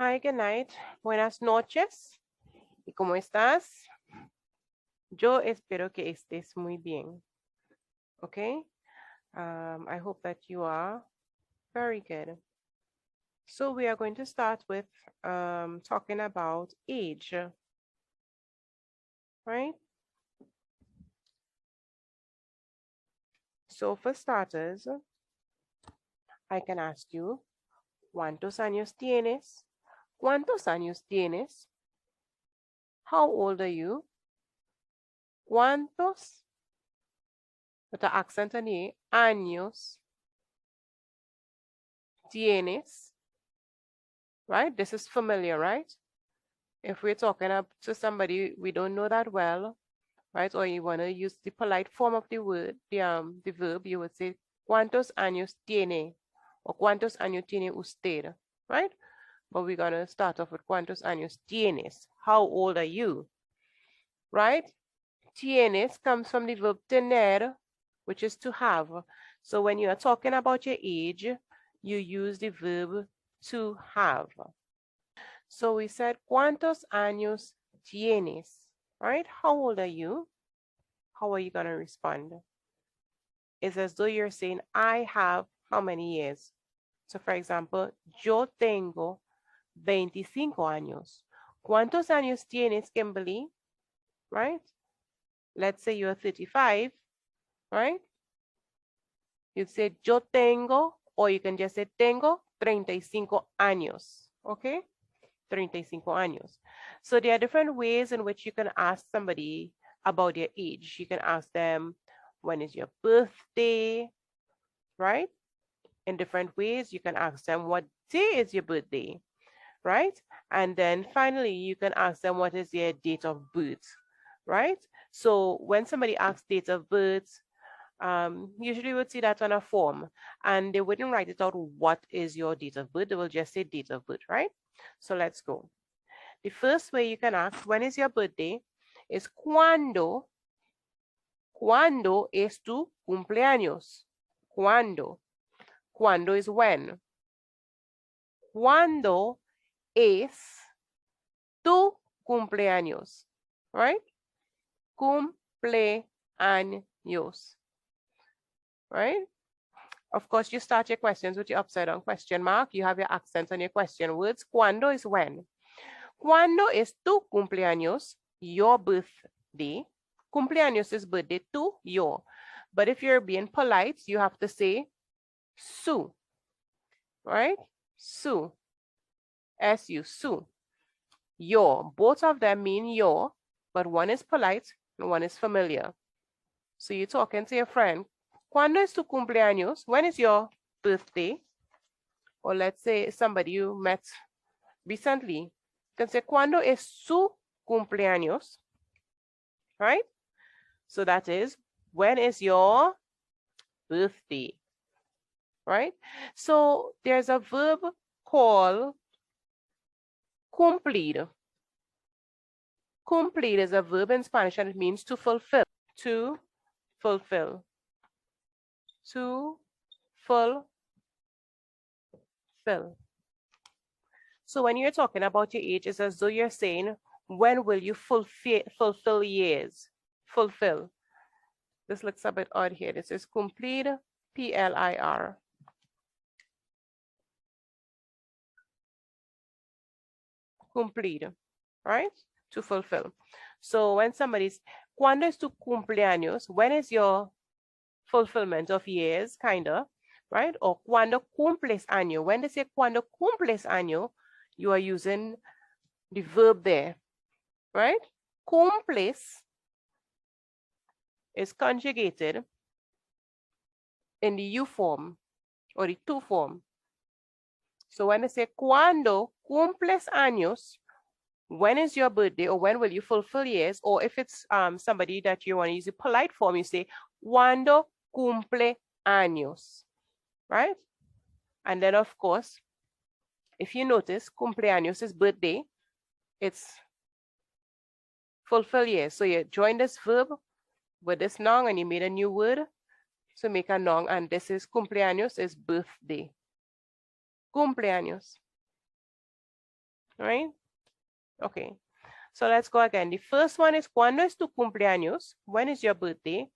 Hi, good night. Buenas noches. ¿Y cómo estás? Yo espero que estés muy bien. Okay? I hope that you are very good. So we are going to start with talking about age, right? So for starters, I can ask you, ¿cuántos años tienes? ¿Cuántos años tienes? How old are you? ¿Cuántos? With the accent on the años tienes? Right? This is familiar, right? If we're talking up to somebody we don't know that well, right? Or you want to use the polite form of the word, the verb, you would say, ¿Cuántos años tiene? Or ¿Cuántos años tiene usted? Right? But we're going to start off with ¿Cuántos años tienes? How old are you? Right? Tienes comes from the verb tener, which is to have. So when you are talking about your age, you use the verb to have. So we said, ¿Cuántos años tienes? Right? How old are you? How are you going to respond? It's as though you're saying, I have how many years? So for example, yo tengo 25 años. ¿Cuántos años tienes, Kimberly? Right? Let's say you're 35, right? You say yo tengo, or you can just say tengo 35 años, okay? 35 años. So there are different ways in which you can ask somebody about their age. You can ask them, when is your birthday, right? In different ways, you can ask them, what day is your birthday, right? And then finally, you can ask them, what is their date of birth, right? So when somebody asks date of birth, usually we would see that on a form, and they wouldn't write it out, what is your date of birth? They will just say date of birth, right? So let's go. The first way you can ask, when is your birthday, is ¿Cuándo es tu cumpleaños? ¿Cuándo? ¿Cuándo is when? ¿Cuándo es tu cumpleaños? Right? Cumpleaños. Right? Of course, you start your questions with your upside down question mark. You have your accents on your question words. ¿Cuándo is when? ¿Cuándo es tu cumpleaños? Your birthday. Cumpleaños is birthday, tu, your. But if you're being polite, you have to say su. Right? Su. S-U, su. Your. Both of them mean your, but one is polite and one is familiar. So you're talking to your friend. ¿Cuándo es tu cumpleaños? When is your birthday? Or let's say somebody you met recently. You can say, ¿Cuándo es su cumpleaños? Right? So that is, when is your birthday? Right? So there's a verb called cumplir. Cumplir is a verb in Spanish and it means to fulfill. To fulfill. To fulfill. So when you're talking about your age, it's as though you're saying, when will you fulfill years? Fulfill. This looks a bit odd here. This is cumplir, P-L-I-R. Cumplir, right? To fulfill. So when somebody's, ¿Cuándo es tu cumpleaños? When is your fulfillment of years, kind of, right? Or ¿Cuándo cumples año? When they say ¿Cuándo cumples año? You are using the verb there, right? Cumples is conjugated in the you form or the tu form. So when they say ¿Cuándo cumples años? When is your birthday, or when will you fulfill years? Or if it's somebody that you want to use a polite form, you say ¿Cuándo cumple años? Right? And then of course, if you notice, cumpleaños is birthday. It's fulfill years. So you join this verb with this noun and you made a new word to make a noun, and this is cumpleaños is birthday. Cumpleaños. right? Okay, so let's go again. The first one is ¿cuándo es tu cumpleaños? When is your birthday?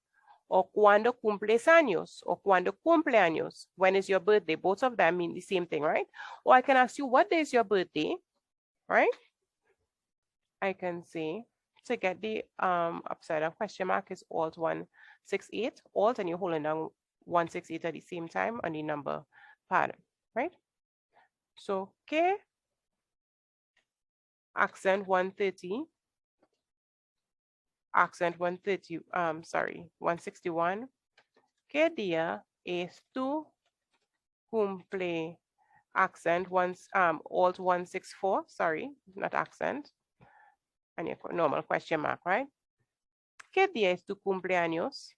Or ¿cuándo cumples años? Or ¿cuándo cumpleaños? When is your birthday? Both of them mean the same thing, right? Or I can ask you, what day is your birthday? Right? I can say, to get the upside down question mark is alt 168. Alt, and you're holding down 168 at the same time on the number pattern, right? So, ¿qué? Accent 130. Accent 130, sorry, 161. ¿Qué día es tu cumple? Accent once, alt 164, sorry, not accent. And your normal question mark, right? ¿Qué día es tu cumpleaños?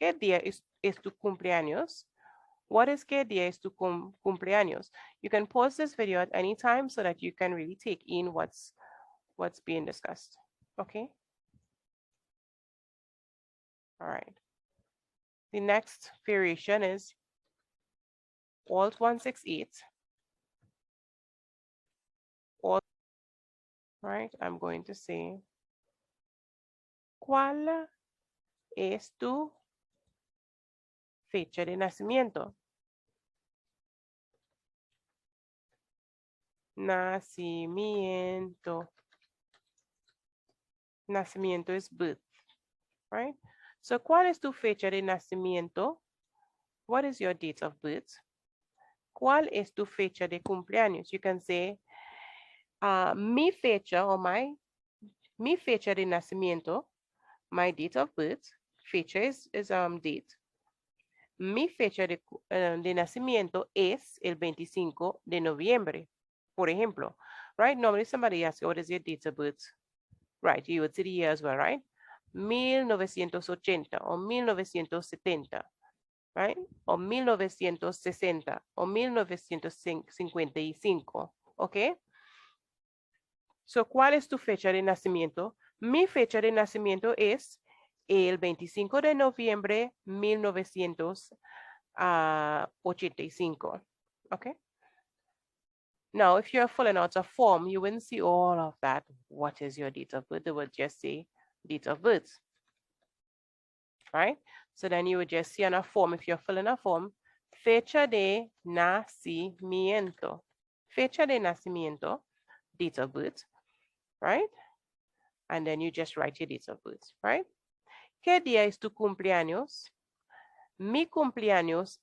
¿Qué día es tu cumpleaños? What is qué día es tu cumpleaños? You can pause this video at any time so that you can really take in what's being discussed. Okay? All right. The next variation is alt 168. Alt, right? I'm going to say, ¿cuál es tu fecha de nacimiento? Nacimiento. Nacimiento is birth, right? So, ¿cuál es tu fecha de nacimiento? What is your date of birth? ¿Cuál es tu fecha de cumpleaños? You can say, mi fecha or mi fecha de nacimiento, my date of birth. Fecha is date. Mi fecha de nacimiento es el 25 de noviembre, por ejemplo, right? Normally somebody asks you, what is your date of birth? Right, you would say the year as well, right? 1980 o 1970, right? O 1960 o 1955, okay? So, ¿cuál es tu fecha de nacimiento? Mi fecha de nacimiento es el 25 de noviembre 1985, okay? Now, if you're filling out a form, you wouldn't see all of that. What is your date of birth? They would just say date of birth, right? So then you would just see on a form, if you're filling a form, fecha de nacimiento. Fecha de nacimiento, date of birth, right? And then you just write your date of birth, right? ¿Qué día es tu cumpleaños? Mi cumpleaños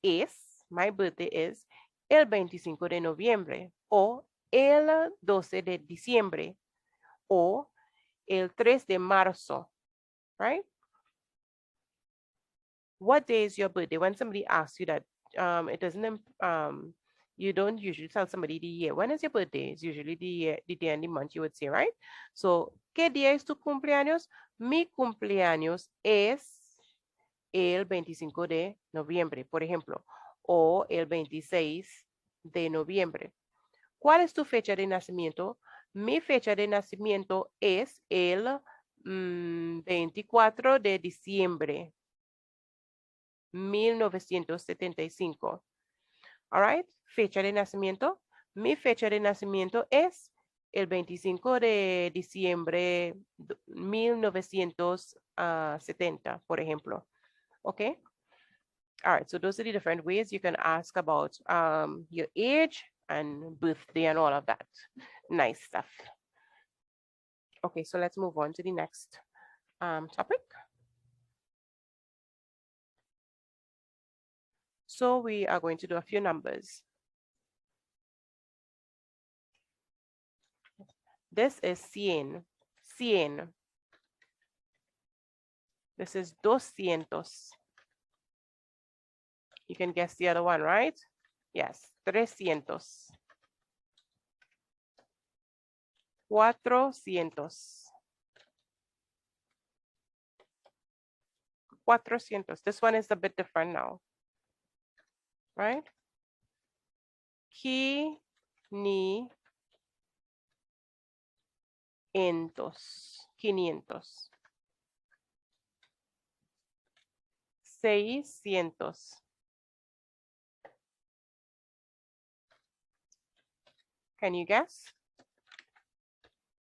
es, my birthday is, el 25 de noviembre, o el 12 de diciembre, o el 3 de marzo, right? What day is your birthday? When somebody asks you that, it doesn't, you don't usually tell somebody the year. When is your birthday? It's usually the day and the month you would say, right? So, ¿qué día es tu cumpleaños? Mi cumpleaños es el 25 de noviembre, por ejemplo, o el 26 de noviembre. ¿Cuál es tu fecha de nacimiento? Mi fecha de nacimiento es el 24 de diciembre 1975. All right, fecha de nacimiento. Mi fecha de nacimiento es el 25 de diciembre 1970, por ejemplo. Okay. All right, so those are the different ways you can ask about your age and birthday and all of that. Nice stuff. Okay, so let's move on to the next topic. So we are going to do a few numbers. This is 100. 100. This is 200. You can guess the other one, right? Yes, 300. 400. 400. This one is a bit different now, right? 500. 500. 600. Can you guess?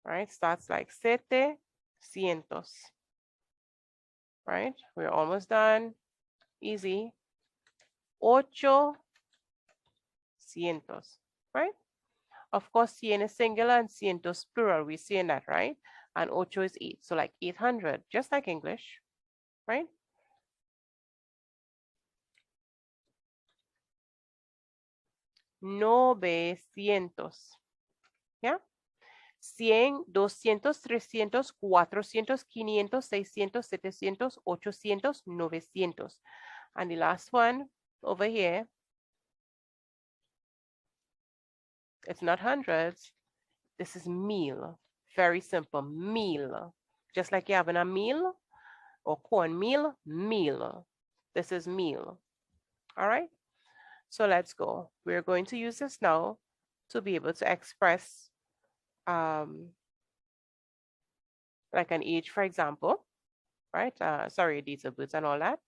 Right, starts like 700. Right, we're almost done. Easy. 800. Right? Of course, 100 is singular and cientos plural. We're seeing that, right? And 8 is 8. So like 800, just like English, right? Novecientos. ¿Ya? 100, 200, 300, 400, 500, 600, 700, 800, 900. And the last one over here, it's not hundreds. This is meal. Very simple, meal. Just like you having a meal or cornmeal, meal. This is meal. All right? So let's go. We're going to use this now to be able to express like an age, for example, right? Sorry, date of birth and all that.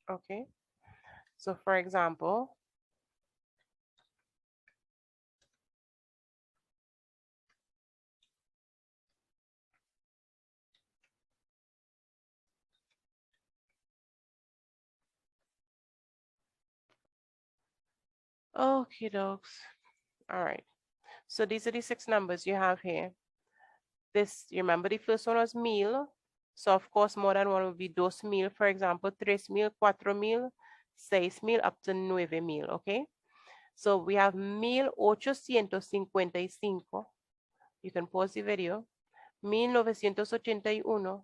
Okay. So for example, okay, dogs. All right. So these are the 6 numbers you have here. This, you remember the first one was meal. So of course, more than one would be dos mil, for example, 3,000, 4,000, 6,000, up to 9,000, okay? So we have 1855. You can pause the video. 1981,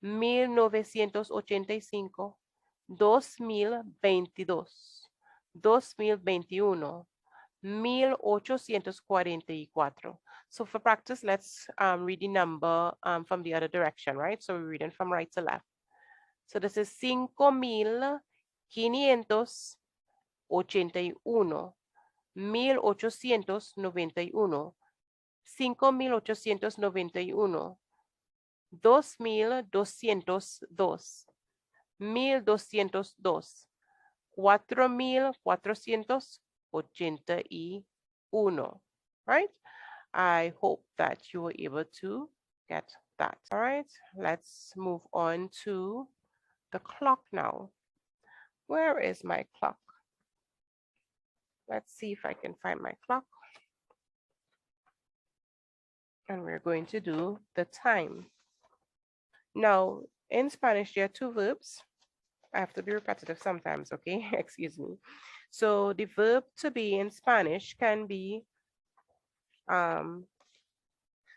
1985, 2022, 2021, 1844. So for practice, let's read the number from the other direction, right? So we're reading from right to left. So this is 5,581, 1891, 5,891, 2,202, 1,202, 4,481, right? I hope that you were able to get that. All right, let's move on to the clock now. Where is my clock? Let's see if I can find my clock. And we're going to do the time. Now, in Spanish, there are 2 verbs. I have to be repetitive sometimes, okay? Excuse me. So the verb to be in Spanish can be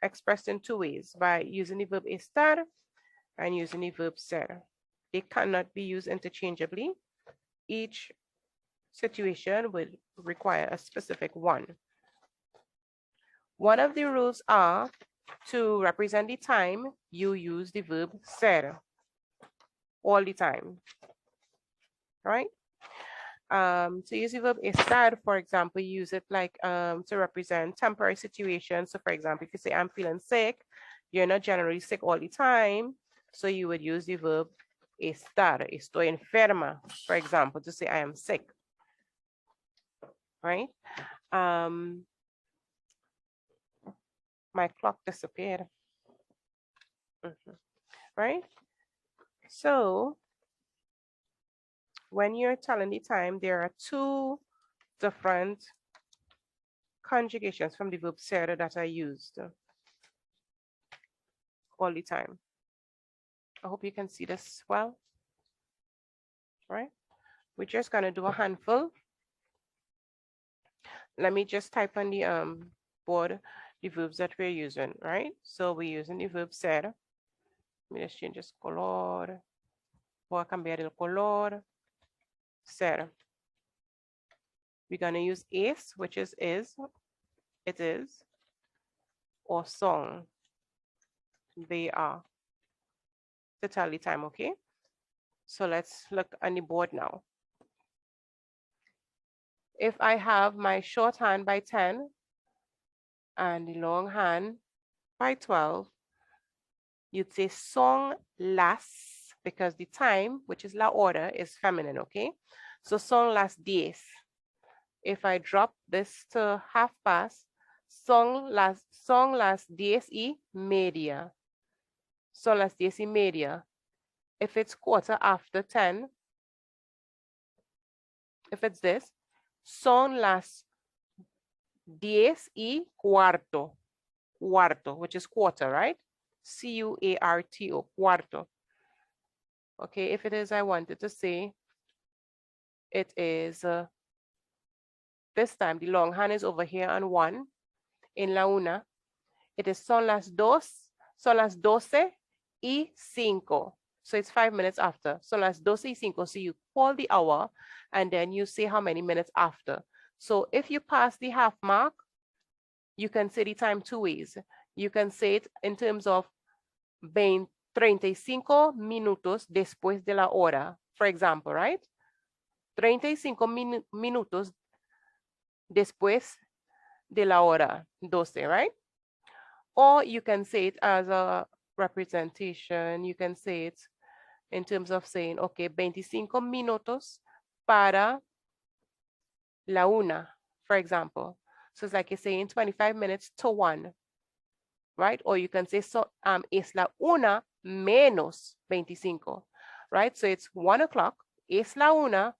expressed in 2 ways, by using the verb estar and using the verb ser. They cannot be used interchangeably. Each situation would require a specific one. One of the rules are to represent the time, you use the verb ser all the time, right? To use the verb estar, for example, you use it like to represent temporary situations. So for example, if you say I'm feeling sick, you're not generally sick all the time. So you would use the verb estar. Estoy enferma, for example, to say I am sick, right? My clock disappeared. Right? So when you're telling the time, there are 2 different conjugations from the verb ser that are used all the time. I hope you can see this well. Right? We're just gonna do a handful. Let me just type on the board the verbs that we're using, right? So we're using the verb ser. Let me just change this color. Voy a cambiar el color. Ser. We're gonna use es, which is, it is, or son, they are, to tell the time, okay? So let's look on the board now. If I have my shorthand by 10 and the longhand by 12, you'd say son las, because the time, which is la hora, is feminine, okay? So son las 10. if I drop this to half past, son las 10:30. Son las 10:30. If it's quarter after 10, if it's this, son las 10:15. Cuarto, which is quarter, right? Cuarto, cuarto. Okay, if it is, I wanted to say it is this time, the long hand is over here on 1. En la una, it is son las 12:05. So it's 5 minutes after. Son las 12:05. So you call the hour and then you say how many minutes after. So if you pass the half mark, you can say the time two ways. You can say it in terms of 35 minutos después de la hora, for example, right? 35 minutos después de la hora 12, right? Or you can say it as a representation. You can say it in terms of saying, okay, 25 minutos para la una, for example. So it's like you're saying 25 minutes to 1, right? Or you can say, so, es la una menos 25, right? So it's 1 o'clock, es la una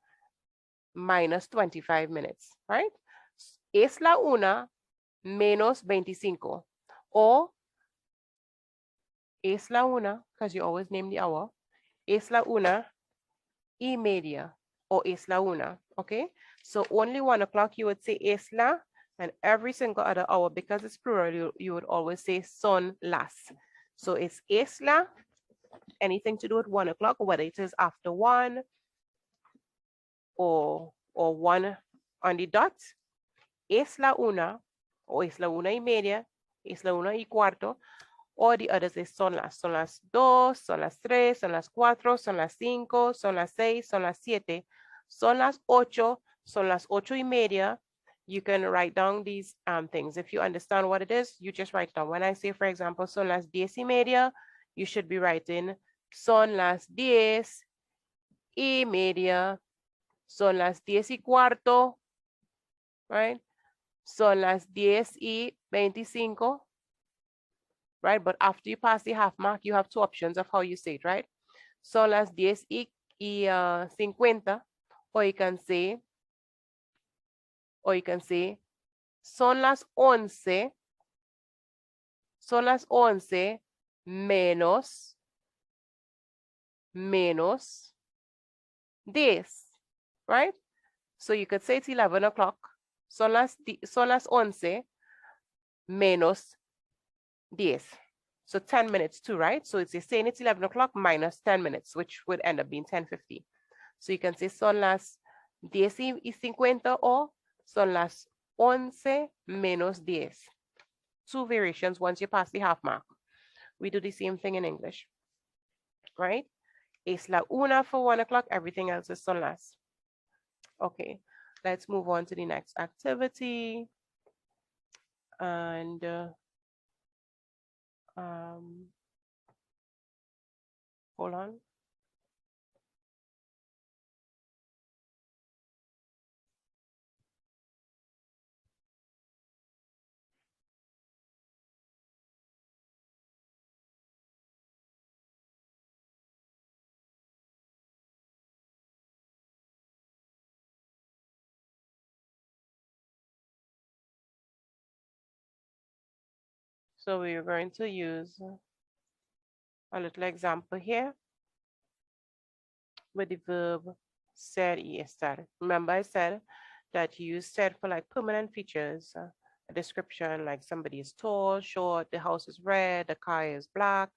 minus 25 minutes, right? Es la una menos 25. Or es la una, because you always name the hour, es la 1:30, or es la una, okay? So only 1 o'clock you would say es la, and every single other hour, because it's plural, you would always say son las. So it's es la, anything to do with 1 o'clock, whether it is after 1 or 1 on the dot, es la una, or es la 1:30, es la 1:15, or the others is son las 2, son las 3, son las 4, son las 5, son las 6, son las 7, son las 8, son las 8:30. You can write down these things. If you understand what it is, you just write down. When I say, for example, son las 10:30, you should be writing son las 10:30, son las 10:15, right? Son las 10:25. Right? But after you pass the half mark, you have two options of how you say it, right? Son las 10:50, or you can say, son las 11 menos 10, right? So you could say it's 11 o'clock. Son las 11 menos 10. So 10 minutes too, right? So it's saying it's 11 o'clock minus 10 minutes, which would end up being 10:50. So you can say son las 10:50 or son las 11 menos 10. Two variations once you pass the half mark. We do the same thing in English, right? Es la una for 1 o'clock, everything else is son las. Okay, let's move on to the next activity. And hold on. So we're going to use a little example here with the verb ser y estar. Remember I said that you use ser for like permanent features, a description like somebody is tall, short, the house is red, the car is black,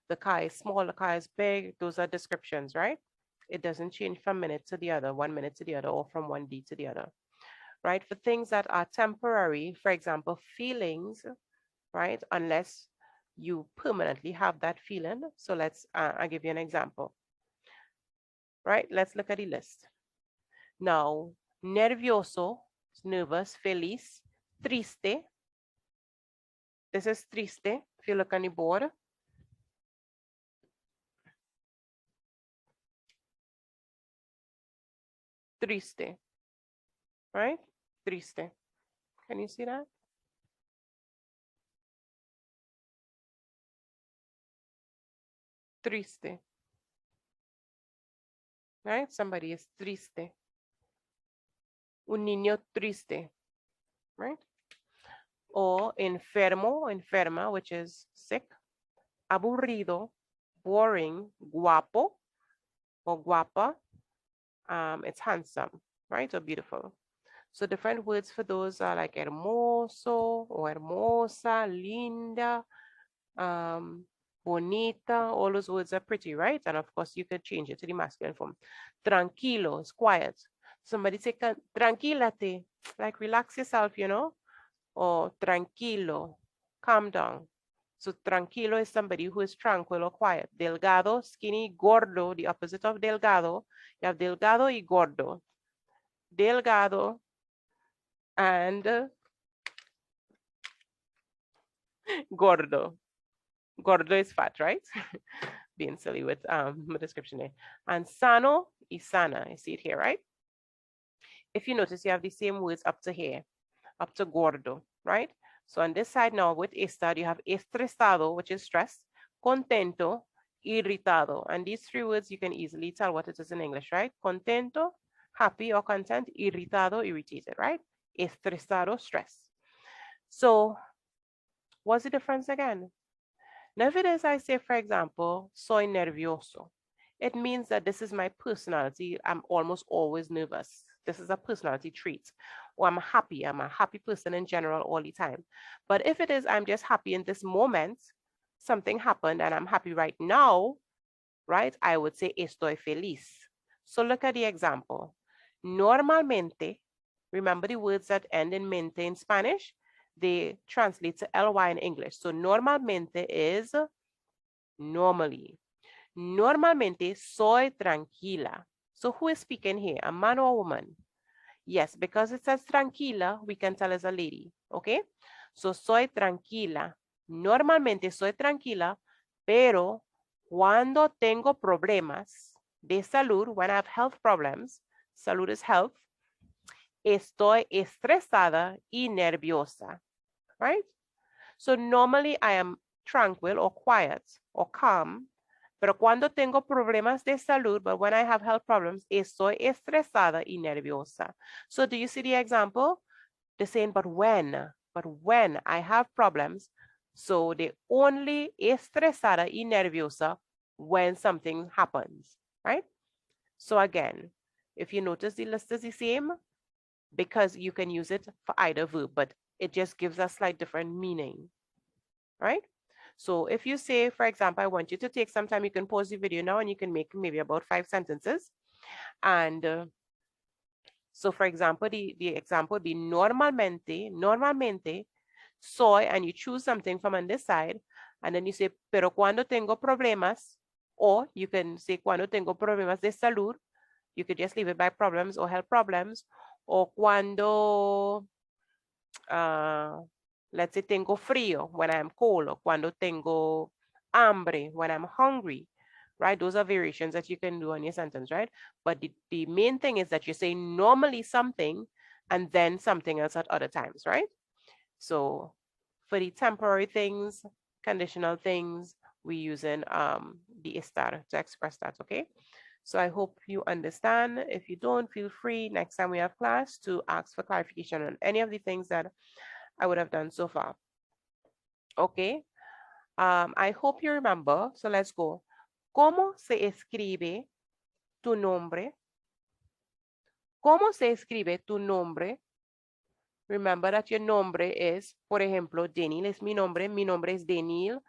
the car is small, the car is big. Those are descriptions, right? It doesn't change from minute to the other, 1 minute to the other, or from one day to the other, right? For things that are temporary, for example, feelings, right? Unless you permanently have that feeling. So let's, I'll give you an example, right? Let's look at the list. Now, nervioso, nervous, feliz, triste. This is triste, if you look on the board. Triste, right? Triste. Can you see that? Triste. Right? Somebody is triste. Un niño triste. Right? Or enfermo, enferma, which is sick. Aburrido, boring, guapo, or guapa. It's handsome, right? Or beautiful. So different words for those are like hermoso or hermosa, linda, bonita. All those words are pretty, right? And of course, you could change it to the masculine form. Tranquilo is quiet. Somebody say, tranquilate, like relax yourself, you know, or tranquilo, calm down. So tranquilo is somebody who is tranquil or quiet. Delgado, skinny, gordo, the opposite of delgado. You have delgado y gordo. Delgado and gordo. Gordo is fat, right? Being silly with my description there. And sano y sana. You see it here, right? If you notice, you have the same words up to here, up to gordo, right? So on this side now with estar, you have estresado, which is stress, contento, irritado. And these three words, you can easily tell what it is in English, right? Contento, happy or content, irritado, irritated, right? Estresado, stress. So what's the difference again? Now, if it is, I say, for example, soy nervioso, it means that this is my personality. I'm almost always nervous. This is a personality trait. Or I'm happy. I'm a happy person in general all the time. But if it is, I'm just happy in this moment, something happened and I'm happy right now, right? I would say estoy feliz. So look at the example. Normalmente, remember the words that end in mente in Spanish? They translate to ly in English. So normalmente is normally. Normalmente soy tranquila. So who is speaking here, a man or a woman? Yes, because it says tranquila, we can tell as a lady, okay? So soy tranquila. Normalmente soy tranquila, pero cuando tengo problemas de salud, when I have health problems, salud is health, estoy estresada y nerviosa, right? So normally I am tranquil or quiet or calm, pero cuando tengo problemas de salud, but when I have health problems, estoy estresada y nerviosa. So do you see the example? The saying, but when I have problems, so they only estresada y nerviosa when something happens, right? So again, if you notice the list is the same, because you can use it for either verb, but it just gives a slight different meaning, right? So if you say, for example, I want you to take some time, you can pause the video now and you can make maybe about 5 sentences. And so for example, the example would be normalmente soy, and you choose something from on this side, and then you say, pero cuando tengo problemas, or you can say, cuando tengo problemas de salud, you could just leave it by problems or health problems, or cuando, let's say tengo frío, when I'm cold, or cuando tengo hambre, when I'm hungry, right? Those are variations that you can do on your sentence, right? But the main thing is that you say normally something and then something else at other times, right? So for the temporary things, conditional things, we using the estar to express that, okay? So I hope you understand. If you don't, feel free next time we have class to ask for clarification on any of the things that I would have done so far. Okay. I hope you remember. So let's go. ¿Cómo se escribe tu nombre? ¿Cómo se escribe tu nombre? Remember that your nombre is, por ejemplo, Denil es mi nombre es Denil.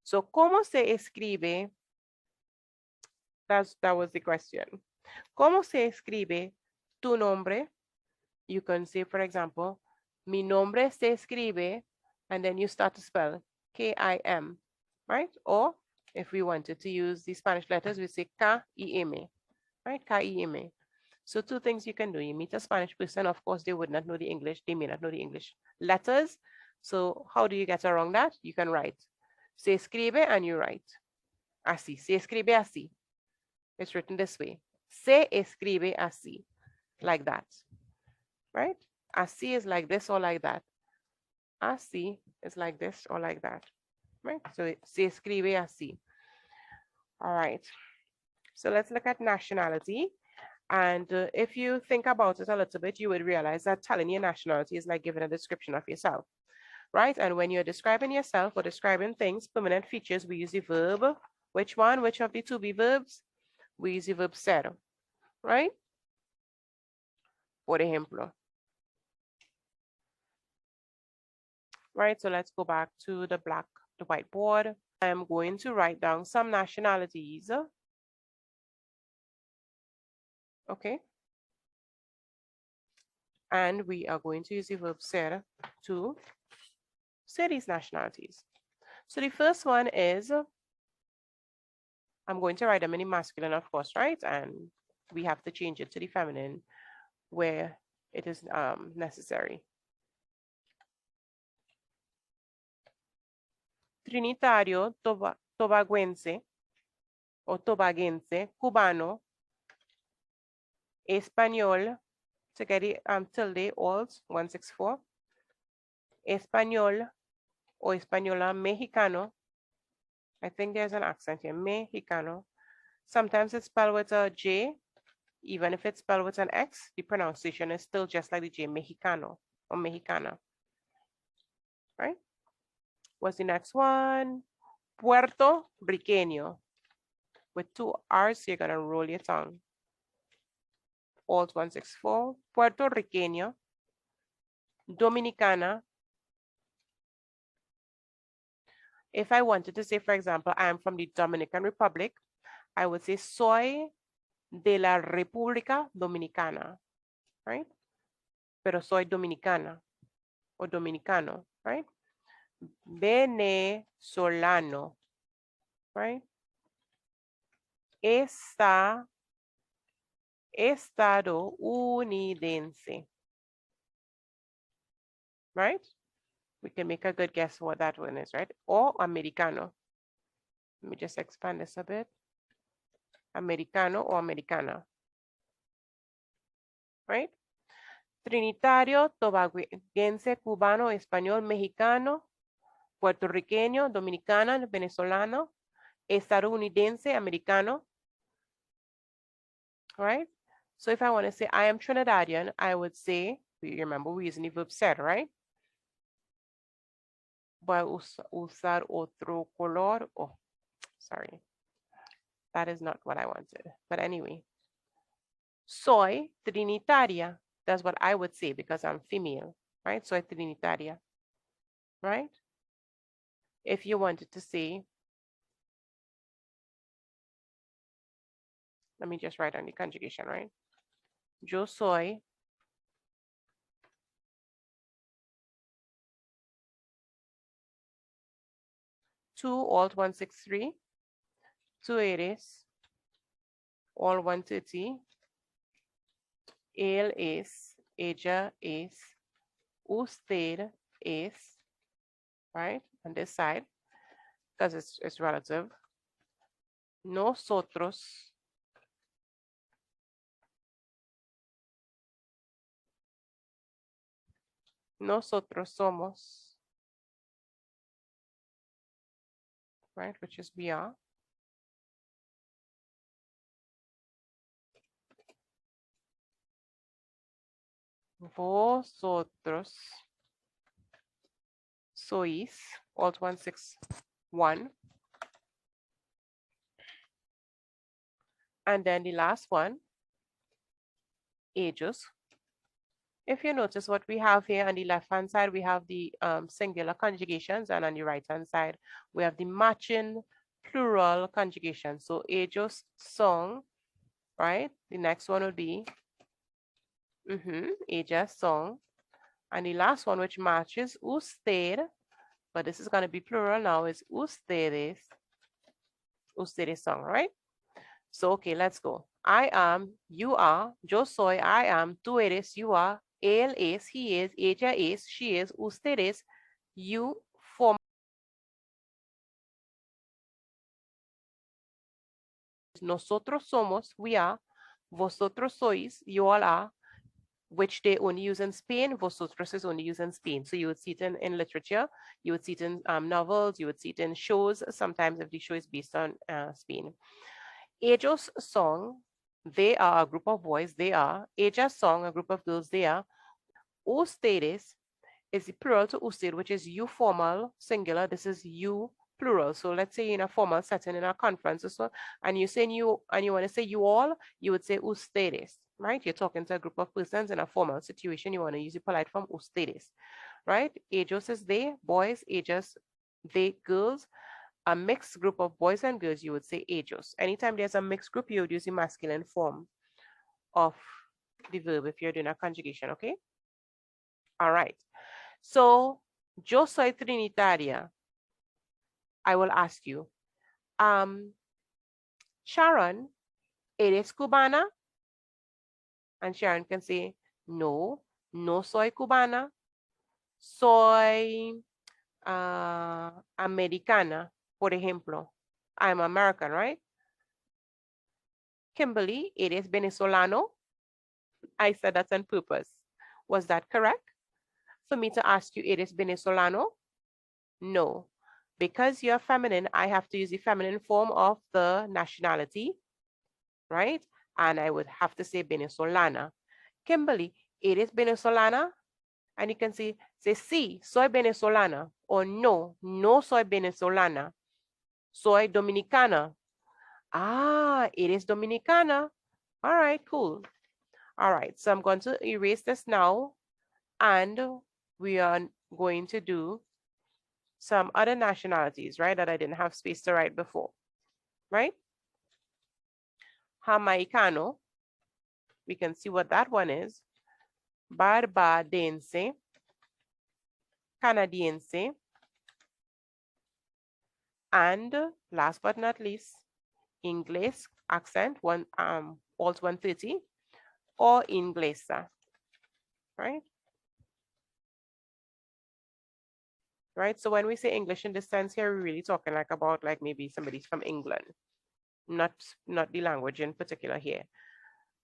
So, ¿cómo se escribe? That was the question. ¿Cómo se escribe tu nombre? You can say, for example, mi nombre se escribe, and then you start to spell K-I-M, right? Or if we wanted to use the Spanish letters, we say K-I-M, right? K-I-M. So two things you can do. You meet a Spanish person, of course, they would not know the English. They may not know the English letters. So how do you get around that? You can write. Se escribe and you write. Así. Se escribe así. It's written this way. Se escribe así. Like that. Right? Así is like this or like that. Así is like this or like that. Right? So se escribe así. All right. So let's look at nationality. And if you think about it a little bit, you would realize that telling your nationality is like giving a description of yourself, right? And when you're describing yourself or describing things, permanent features, we use the verb. Which one? Which of the two be verbs? We use the verb ser, right? Por ejemplo. Right, so let's go back to the whiteboard. I'm going to write down some nationalities. Okay. And we are going to use the verb ser to say these nationalities. So the first one is, I'm going to write them in the masculine, of course, right? And we have to change it to the feminine where it is necessary. Trinitario, tobaguense o tobaguense, cubano, español, to get it tilde, alt, 164, español o española, mexicano. I think there's an accent here, mexicano. Sometimes it's spelled with a J. Even if it's spelled with an X, the pronunciation is still just like the J, mexicano or mexicana. Right? What's the next one? Puerto Riqueño. With two R's, you're going to roll your tongue. Alt 164. Puerto Riqueño. Dominicana. If I wanted to say, for example, I am from the Dominican Republic, I would say soy de la República Dominicana, right? Pero soy dominicana o dominicano, right? Venezolano, right? Estadounidense, right? We can make a good guess what that one is, right? Or americano. Let me just expand this a bit. Americano or americana, right? Trinitario, tobaguense, cubano, español, mexicano, puertorriqueño, dominicana, venezolano, estadounidense, americano, right? So if I want to say I am Trinidadian, I would say, remember we're using the verb ser, right? Voy a usar otro color. Oh, sorry. That is not what I wanted. But anyway, soy trinitaria. That's what I would say because I'm female, right? Soy trinitaria, right? If you wanted to say, let me just write on the conjugation, right? Yo soy tú, alt 163. Tú eres, all 130. Él es, ella es, usted es, right? On this side, because it's relative. Nosotros. Nosotros somos, right? Which is we are. Vosotros sois, alt 161. And then the last one, ellos. If you notice what we have here on the left-hand side, we have the singular conjugations, and on the right-hand side, we have the matching plural conjugation. So ellos son, right? The next one would be ellas son. And the last one, which matches usted, but this is going to be plural now, is ustedes. Ustedes son, right? So, okay, let's go. I am, you are, yo soy, I am, tú eres, you are, él es, he is, ella es, she is, ustedes, you form. Nosotros somos, we are, vosotros sois, you all are, which they only use in Spain. Vosotros is only used in Spain. So you would see it in literature, you would see it in novels, you would see it in shows, sometimes if the show is based on Spain. Ellos song, they are a group of boys, they are. Ellas song, a group of girls, they are. Ustedes is the plural to usted, which is you formal singular. This is you plural. So let's say in a formal setting, in a conference or so, and you're saying you, and you want to say you all, you would say ustedes, right? You're talking to a group of persons in a formal situation. You want to use the polite form ustedes, right? Ellos is they, boys, ellas, they, girls. A mixed group of boys and girls, you would say ellos. Anytime there's a mixed group, you would use the masculine form of the verb if you're doing a conjugation, okay? All right. So, yo soy trinitaria. I will ask you, Sharon, ¿eres cubana? And Sharon can say, no, no soy cubana. Soy americana, por ejemplo. I'm American, right? Kimberly, ¿eres venezolano? I said that on purpose. Was that correct? For me to ask you, ¿eres venezolano? No. Because you're feminine, I have to use the feminine form of the nationality, right? And I would have to say venezolana. Kimberly, ¿eres venezolana? And you can say sí, soy venezolana. Or no, no soy venezolana. Soy dominicana. Ah, ¿eres dominicana? All right, cool. All right, so I'm going to erase this now. And we are going to do some other nationalities, right, that I didn't have space to write before, right? Jamaicano, we can see what that one is. Barbadense, Canadiense, and last but not least, English accent, alt 130, or inglesa, right? Right, so when we say English in this sense here, we're really talking like about like maybe somebody's from England, not the language in particular here,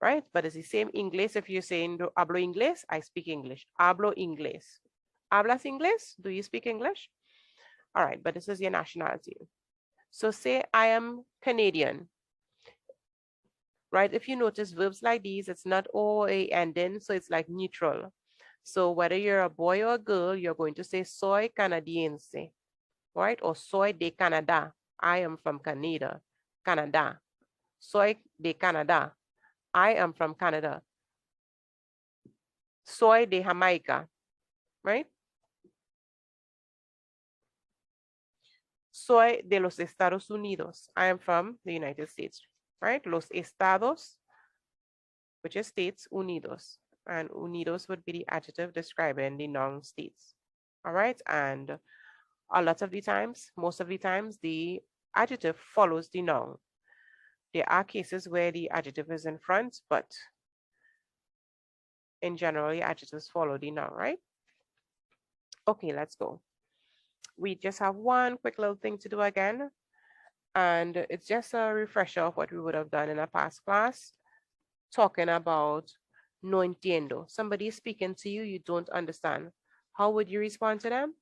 right? But it's the same English. If you're saying hablo inglés, I speak English. Hablo inglés. ¿Hablas inglés? Do you speak English? All right, but this is your nationality. So say I am Canadian, right? If you notice verbs like these, it's not OA ending, so it's like neutral. So whether you're a boy or a girl, you're going to say soy canadiense, right? Or soy de Canada. I am from Canada. Canada. Soy de Canada. I am from Canada. Soy de Jamaica, right? Soy de los Estados Unidos. I am from the United States, right? Los Estados, which is States Unidos. And unidos would be the adjective describing the noun states. All right. And a lot of the times, most of the times, the adjective follows the noun. There are cases where the adjective is in front, but in general, the adjectives follow the noun, right? Okay, let's go. We just have one quick little thing to do again. And it's just a refresher of what we would have done in a past class, talking about no entiendo. Somebody is speaking to you, you don't understand. How would you respond to them?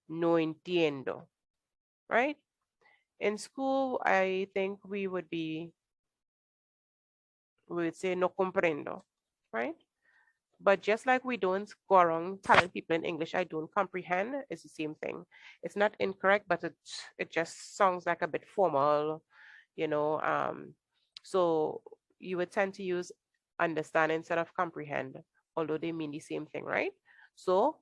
No entiendo, right? In school, I think we would say no comprendo, right? But just like we don't go around telling people in English, I don't comprehend, it's the same thing. It's not incorrect, but it just sounds like a bit formal, you know. So you would tend to use understand instead of comprehend, although they mean the same thing, right? So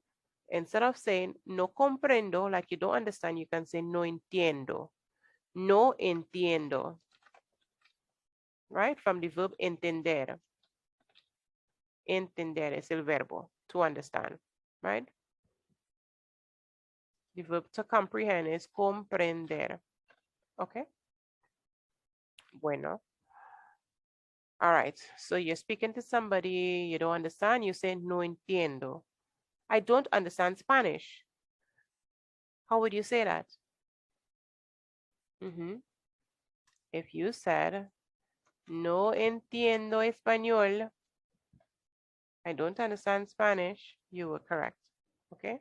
instead of saying no comprendo, like you don't understand, you can say no entiendo. No entiendo, right? From the verb entender. Entender es el verbo, to understand, right? The verb to comprehend is comprender. Okay. Bueno. All right, so you're speaking to somebody you don't understand, you say no entiendo. I don't understand Spanish. How would you say that? If you said no entiendo español, I don't understand Spanish, you were correct. Okay.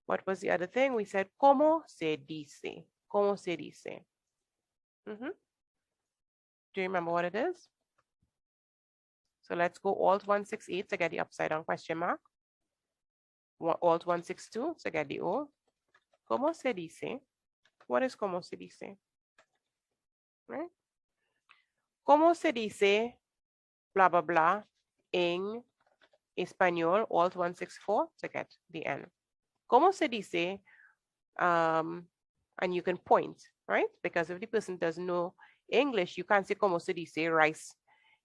What was the other thing? We said ¿cómo se dice? ¿Cómo se dice? Do you remember what it is? So let's go Alt 168 to get the upside down question mark. Alt 162 to get the O. ¿Cómo se dice? What is ¿cómo se dice? Right? ¿Cómo se dice blah, blah, blah en español? Alt 164 to get the N. ¿Cómo se dice? And you can point, right? Because if the person doesn't know English, you can't say ¿cómo se dice rice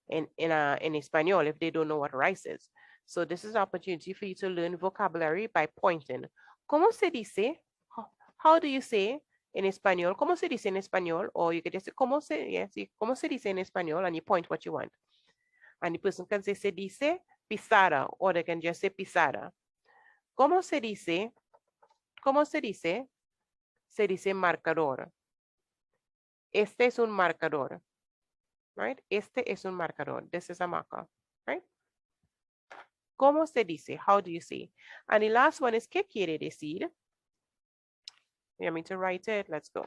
in español if they don't know what rice is. So this is an opportunity for you to learn vocabulary by pointing. ¿Cómo se dice? How do you say in español? ¿Cómo se dice en español? Or you could just say ¿cómo se dice en español? And you point what you want. And the person can say se dice pisada, or they can just say pisada. ¿Cómo se dice? ¿Cómo se dice? Se dice marcador. Este es un marcador. Right? Este es un marcador. This is a marker. Right? ¿Cómo se dice? How do you say? And the last one is ¿qué quiere decir? You want me to write it? Let's go.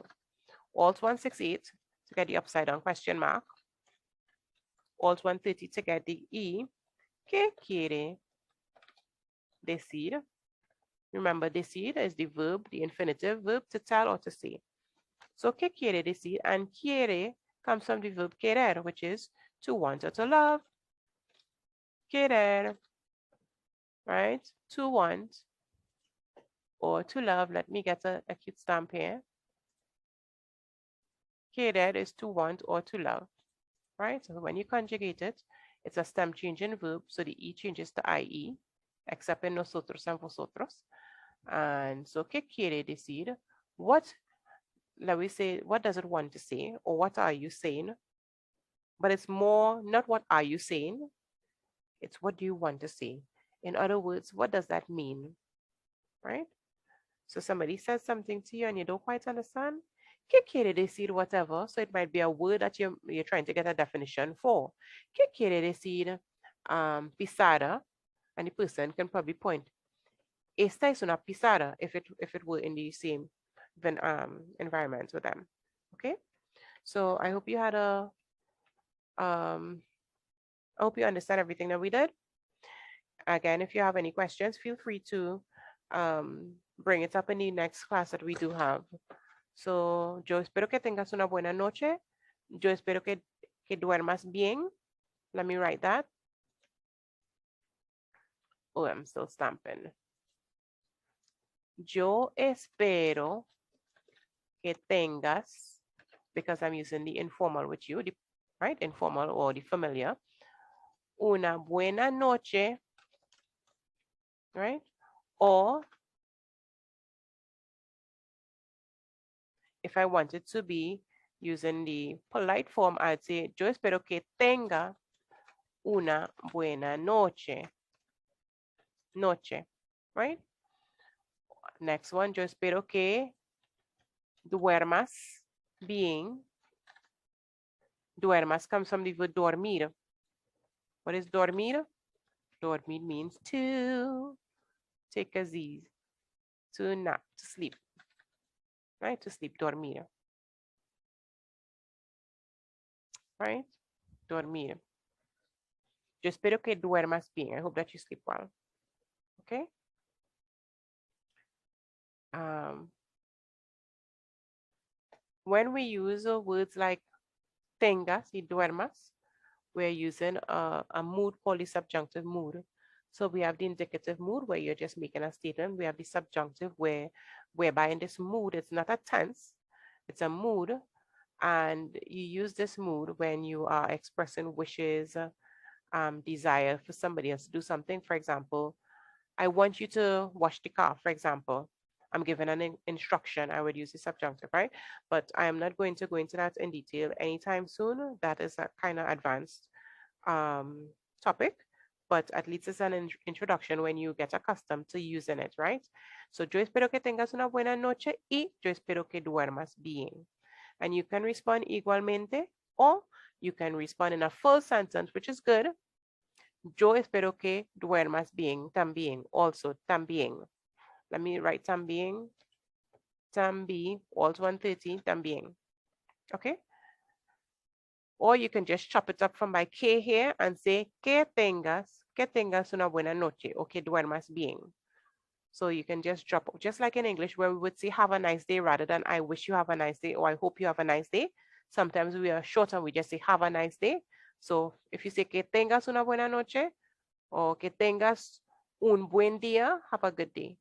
Alt 168 to get the upside down question mark. Alt 130 to get the E. ¿Qué quiere decir? Remember, decir is the verb, the infinitive verb to tell or to say. So, ¿qué quiere decir? And quiere comes from the verb querer, which is to want or to love. Querer, right? To want or to love. Let me get a cute stamp here. Querer is to want or to love, right? So when you conjugate it, it's a stem changing verb, so the E changes to IE, except in nosotros and vosotros. And so, ¿qué quiere decir? What, let me say, what does it want to say? Or what are you saying? But it's more not what are you saying? It's what do you want to say? In other words, what does that mean? Right? So somebody says something to you and you don't quite understand. ¿Qué quiere decir whatever? So it might be a word that you're trying to get a definition for. ¿Qué quiere decir pisada? And the person can probably point. Esta es una pisada if it were in the same environment with them. Okay? So I hope you had I hope you understand everything that we did. Again, if you have any questions, feel free to bring it up in the next class that we do have. So, yo espero que tengas una buena noche. Yo espero que duermas bien. Let me write that. Oh, I'm still stamping. Yo espero que tengas, because I'm using the informal with you, right? Informal or the familiar. Una buena noche, right? Or if I wanted to be using the polite form, I'd say, yo espero que tenga una buena noche. Noche, right? Next one, yo espero que duermas bien. Duermas comes from the verb dormir. What is dormir? Dormir means to take a Z, to nap, to sleep. Right? To sleep, dormir. Right? Dormir. Yo espero que duermas bien. I hope that you sleep well. Okay? When we use words like tengas y duermas, we're using a mood called the subjunctive mood. So we have the indicative mood where you're just making a statement. We have the subjunctive whereby in this mood, it's not a tense, it's a mood. And you use this mood when you are expressing wishes, desire for somebody else to do something. For example, I want you to wash the car, for example. I'm given an instruction, I would use the subjunctive, right? But I am not going to go into that in detail anytime soon. That is a kind of advanced topic, but at least it's an introduction when you get accustomed to using it, right? So yo espero que tengas una buena noche y yo espero que duermas bien. And you can respond igualmente, or you can respond in a full sentence, which is good. Yo espero que duermas bien también. Also, también. Let me write también. También, also 130, también. Okay? Or you can just chop it up from my que here and say que tengas una buena noche, or que duermas bien. So you can just drop, just like in English where we would say have a nice day rather than I wish you have a nice day or I hope you have a nice day. Sometimes we are short and we just say have a nice day. So if you say que tengas una buena noche or que tengas un buen día, have a good day.